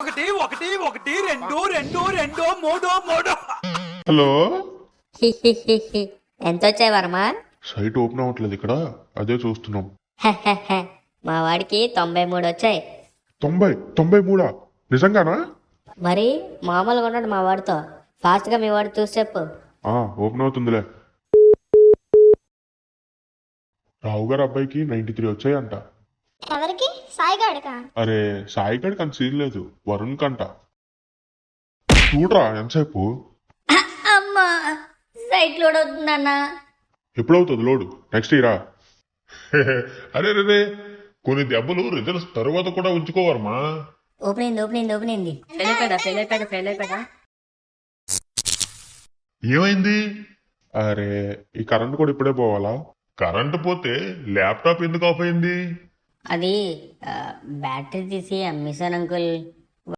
ఒకటి ఒకటి ఒకటి రెండు రెండు రెండు మూడు మూడు. హలో, ఎంత వచ్చాయి వర్మ? సైట్ ఓపెన్ అవ్వట్లేదు ఇక్కడ, అదే చూస్తున్నాం. మా వాడికి 93 వచ్చాయి. 93 నిజంగానా? మరి మామూలుగా ఉన్నాడు మా వాడితో. ఫాస్ట్ గా మీ వాడు చూసి చెప్పు. ఓపెన్ అవుతుందిలే. రావు గారు అబ్బాయికి 93 వచ్చాయంట. ఎవరికి? సాయిగాడికా? అరే సాయిగడికి అంత సీన్ లేదు, వరుణ్ కంట. చూడరా ఎంతసేపు. అమ్మా, సైట్ లోడ్ అవుతుందన్నా. ఎప్పుడవుతుంది లోడు? నెక్స్ట్ ఇయరా? అరే రే, కొన్ని దెబ్బలు రిజల్ట్స్ తరువాత కూడా ఉంచుకోవరమా. ఓపెన్ అయింది. ఫెయిల్ అయిపోయా. ఏమైంది? అరే ఈ కరెంట్ కూడా ఇప్పుడే పోవాలా? కరెంటు పోతే ల్యాప్టాప్ ఎందుకు ఆఫ్ అయింది? అది బ్యాటరీ తీసి అమ్మేశాను అంకుల్.